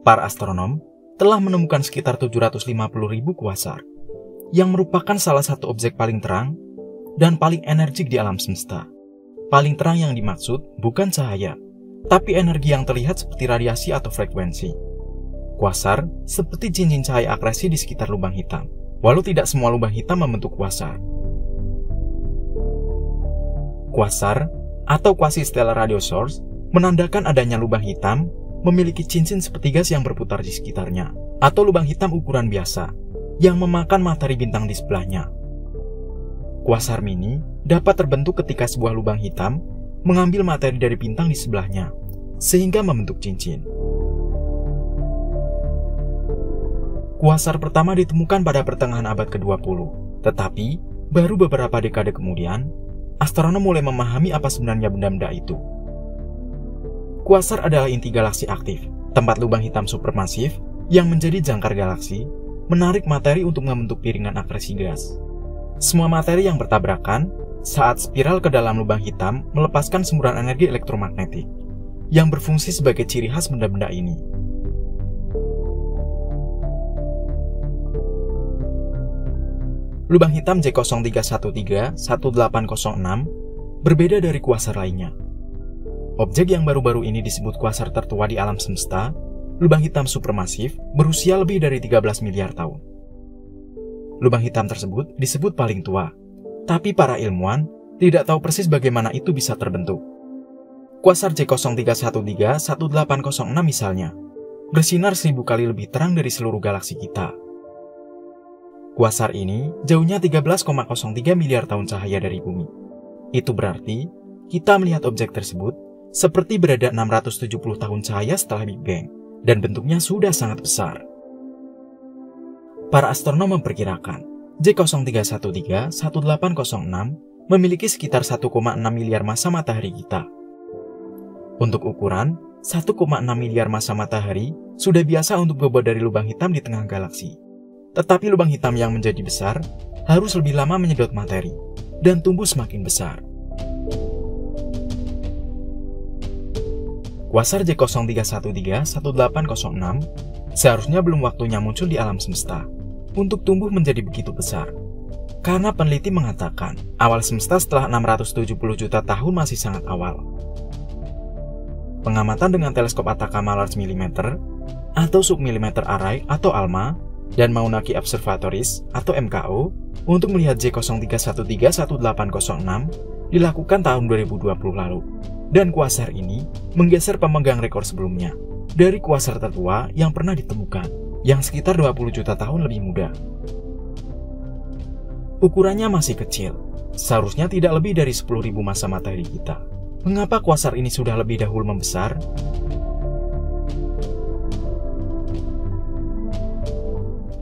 Para astronom telah menemukan sekitar 750.000 kuasar, yang merupakan salah satu objek paling terang dan paling energik di alam semesta. Paling terang yang dimaksud bukan cahaya, tapi energi yang terlihat seperti radiasi atau frekuensi. Kuasar seperti cincin cahaya akresi di sekitar lubang hitam, walau tidak semua lubang hitam membentuk kuasar. Kuasar atau quasi-stellar radio source menandakan adanya lubang hitam memiliki cincin seperti gas yang berputar di sekitarnya, atau lubang hitam ukuran biasa yang memakan materi bintang di sebelahnya. Kuasar mini dapat terbentuk ketika sebuah lubang hitam mengambil materi dari bintang di sebelahnya, sehingga membentuk cincin. Kuasar pertama ditemukan pada pertengahan abad ke-20, tetapi baru beberapa dekade kemudian, astronom mulai memahami apa sebenarnya benda-benda itu. Kuasar adalah inti galaksi aktif, tempat lubang hitam supermasif yang menjadi jangkar galaksi, menarik materi untuk membentuk piringan akresi gas. Semua materi yang bertabrakan saat spiral ke dalam lubang hitam melepaskan semburan energi elektromagnetik yang berfungsi sebagai ciri khas benda-benda ini. Lubang hitam J0313-1806 berbeda dari kuasar lainnya. Objek yang baru-baru ini disebut kuasar tertua di alam semesta, lubang hitam supermasif berusia lebih dari 13 miliar tahun. Lubang hitam tersebut disebut paling tua, tapi para ilmuwan tidak tahu persis bagaimana itu bisa terbentuk. Kuasar J0313-1806 misalnya, bersinar 1000 kali lebih terang dari seluruh galaksi kita. Kuasar ini jauhnya 13,03 miliar tahun cahaya dari bumi. Itu berarti kita melihat objek tersebut seperti berada 670 tahun cahaya setelah Big Bang, dan bentuknya sudah sangat besar. Para astronom memperkirakan J0313-1806 memiliki sekitar 1,6 miliar massa matahari kita. Untuk ukuran, 1,6 miliar massa matahari sudah biasa untuk bobot dari lubang hitam di tengah galaksi. Tetapi lubang hitam yang menjadi besar harus lebih lama menyedot materi dan tumbuh semakin besar. Kuasar J0313-1806 seharusnya belum waktunya muncul di alam semesta untuk tumbuh menjadi begitu besar. Karena peneliti mengatakan awal semesta setelah 670 juta tahun masih sangat awal. Pengamatan dengan teleskop Atacama Large Millimeter atau Submillimeter Array atau ALMA dan Mauna Kea Observatories atau MKO untuk melihat J0313-1806 dilakukan tahun 2020 lalu. Dan kuasar ini menggeser pemegang rekor sebelumnya dari kuasar tertua yang pernah ditemukan, yang sekitar 20 juta tahun lebih muda. Ukurannya masih kecil, seharusnya tidak lebih dari 10.000 massa matahari kita. Mengapa kuasar ini sudah lebih dahulu membesar?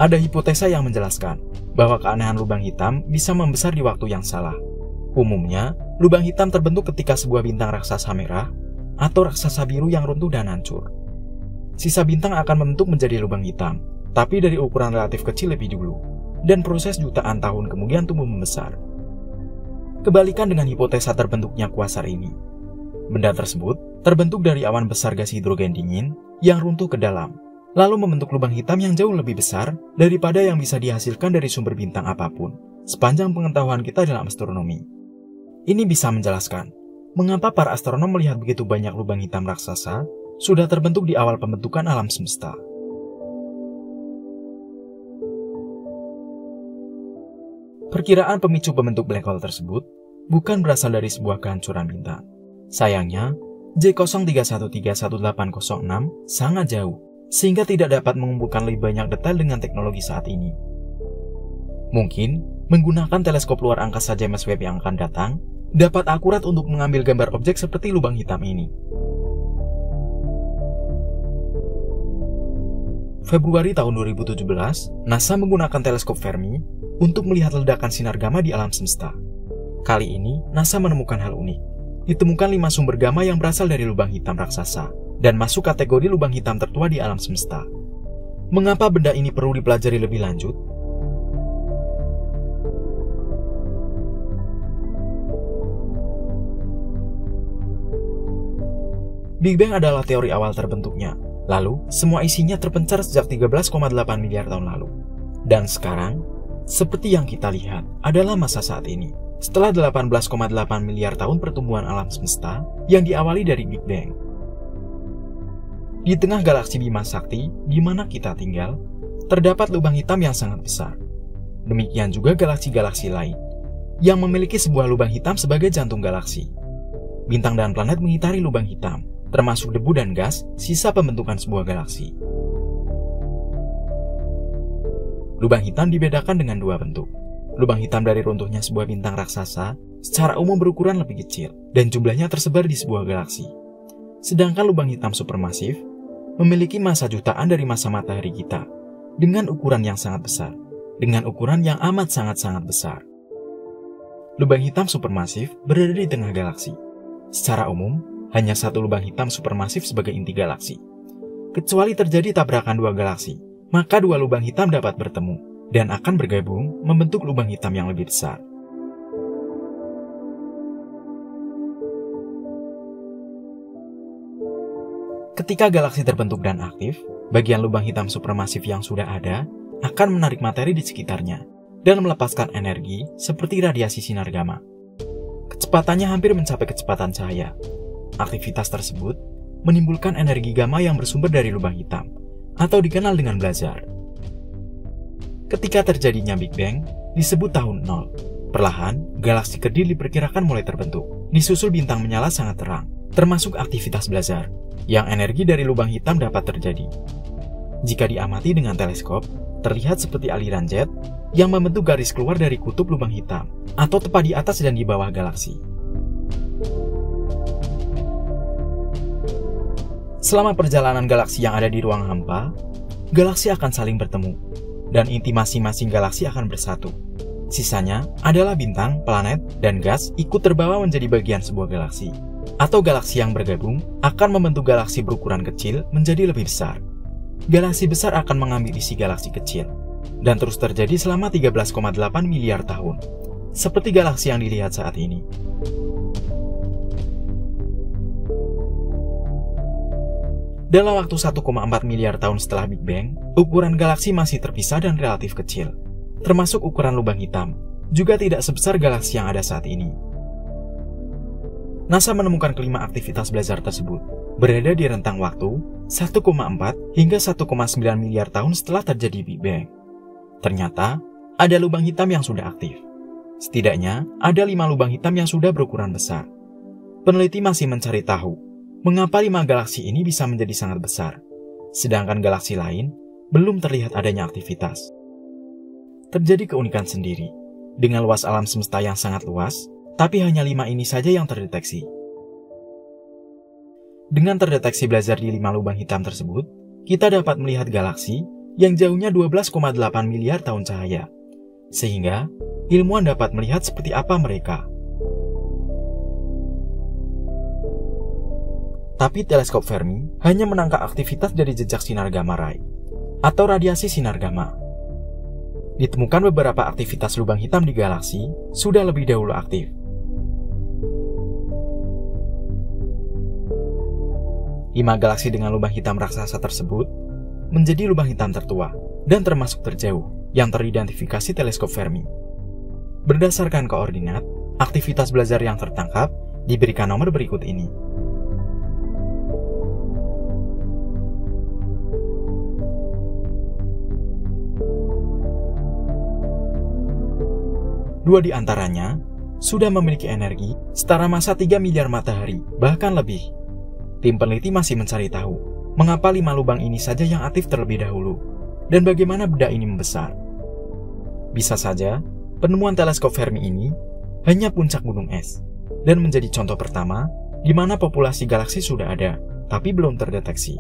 Ada hipotesa yang menjelaskan bahwa keanehan lubang hitam bisa membesar di waktu yang salah. Umumnya, lubang hitam terbentuk ketika sebuah bintang raksasa merah atau raksasa biru yang runtuh dan hancur. Sisa bintang akan membentuk menjadi lubang hitam, tapi dari ukuran relatif kecil lebih dulu, dan proses jutaan tahun kemudian tumbuh membesar. Kebalikan dengan hipotesa terbentuknya kuasar ini. Benda tersebut terbentuk dari awan besar gas hidrogen dingin yang runtuh ke dalam, lalu membentuk lubang hitam yang jauh lebih besar daripada yang bisa dihasilkan dari sumber bintang apapun, sepanjang pengetahuan kita dalam astronomi. Ini bisa menjelaskan mengapa para astronom melihat begitu banyak lubang hitam raksasa sudah terbentuk di awal pembentukan alam semesta. Perkiraan pemicu pembentuk black hole tersebut bukan berasal dari sebuah kehancuran bintang. Sayangnya, J0313-1806 sangat jauh, sehingga tidak dapat mengumpulkan lebih banyak detail dengan teknologi saat ini. Mungkin, menggunakan teleskop luar angkasa James Webb yang akan datang, dapat akurat untuk mengambil gambar objek seperti lubang hitam ini. Februari tahun 2017, NASA menggunakan teleskop Fermi untuk melihat ledakan sinar gamma di alam semesta. Kali ini, NASA menemukan hal unik. Ditemukan 5 sumber gamma yang berasal dari lubang hitam raksasa, dan masuk kategori lubang hitam tertua di alam semesta. Mengapa benda ini perlu dipelajari lebih lanjut? Big Bang adalah teori awal terbentuknya, Lalu, semua isinya terpencar sejak 13,8 miliar tahun lalu. Dan sekarang, seperti yang kita lihat, adalah masa saat ini. Setelah 18,8 miliar tahun pertumbuhan alam semesta yang diawali dari Big Bang. Di tengah galaksi Bima Sakti, di mana kita tinggal, terdapat lubang hitam yang sangat besar. Demikian juga galaksi-galaksi lain, yang memiliki sebuah lubang hitam sebagai jantung galaksi. Bintang dan planet mengitari lubang hitam, termasuk debu dan gas, sisa pembentukan sebuah galaksi. Lubang hitam dibedakan dengan dua bentuk. Lubang hitam dari runtuhnya sebuah bintang raksasa secara umum berukuran lebih kecil, dan jumlahnya tersebar di sebuah galaksi. Sedangkan lubang hitam supermasif memiliki massa jutaan dari massa matahari kita, dengan ukuran yang sangat besar, dengan ukuran yang amat sangat-sangat besar. Lubang hitam supermasif berada di tengah galaksi. Secara umum, hanya satu lubang hitam supermasif sebagai inti galaksi. Kecuali terjadi tabrakan dua galaksi, maka dua lubang hitam dapat bertemu dan akan bergabung membentuk lubang hitam yang lebih besar. Ketika galaksi terbentuk dan aktif, bagian lubang hitam supermasif yang sudah ada akan menarik materi di sekitarnya dan melepaskan energi seperti radiasi sinar gamma. Kecepatannya hampir mencapai kecepatan cahaya. Aktivitas tersebut menimbulkan energi gamma yang bersumber dari lubang hitam, atau dikenal dengan blazar. Ketika terjadinya Big Bang, disebut tahun 0. Perlahan, galaksi kerdil diperkirakan mulai terbentuk, disusul bintang menyala sangat terang, termasuk aktivitas blazar, yang energi dari lubang hitam dapat terjadi. Jika diamati dengan teleskop, terlihat seperti aliran jet yang membentuk garis keluar dari kutub lubang hitam, atau tepat di atas dan di bawah galaksi. Selama perjalanan galaksi yang ada di ruang hampa, galaksi akan saling bertemu, dan inti masing-masing galaksi akan bersatu. Sisanya adalah bintang, planet, dan gas ikut terbawa menjadi bagian sebuah galaksi. Atau galaksi yang bergabung akan membentuk galaksi berukuran kecil menjadi lebih besar. Galaksi besar akan mengambil isi galaksi kecil, dan terus terjadi selama 13,8 miliar tahun, seperti galaksi yang dilihat saat ini. Dalam waktu 1,4 miliar tahun setelah Big Bang, ukuran galaksi masih terpisah dan relatif kecil, termasuk ukuran lubang hitam, juga tidak sebesar galaksi yang ada saat ini. NASA menemukan kelima aktivitas blazar tersebut berada di rentang waktu 1,4 hingga 1,9 miliar tahun setelah terjadi Big Bang. Ternyata, ada lubang hitam yang sudah aktif. Setidaknya, ada 5 lubang hitam yang sudah berukuran besar. Peneliti masih mencari tahu mengapa 5 galaksi ini bisa menjadi sangat besar, sedangkan galaksi lain belum terlihat adanya aktivitas. Terjadi keunikan sendiri, dengan luas alam semesta yang sangat luas, tapi hanya 5 ini saja yang terdeteksi. Dengan terdeteksi blazar di 5 lubang hitam tersebut, kita dapat melihat galaksi yang jauhnya 12,8 miliar tahun cahaya, sehingga ilmuwan dapat melihat seperti apa mereka. Tapi teleskop Fermi hanya menangkap aktivitas dari jejak sinar gamma ray, atau radiasi sinar gamma. Ditemukan beberapa aktivitas lubang hitam di galaksi sudah lebih dahulu aktif. 5 galaksi dengan lubang hitam raksasa tersebut menjadi lubang hitam tertua dan termasuk terjauh yang teridentifikasi teleskop Fermi. Berdasarkan koordinat, aktivitas blazar yang tertangkap diberikan nomor berikut ini. Dua di antaranya sudah memiliki energi setara massa 3 miliar matahari, bahkan lebih. Tim peneliti masih mencari tahu mengapa 5 lubang ini saja yang aktif terlebih dahulu, dan bagaimana benda ini membesar. Bisa saja, penemuan teleskop Fermi ini hanya puncak gunung es, dan menjadi contoh pertama di mana populasi galaksi sudah ada, tapi belum terdeteksi.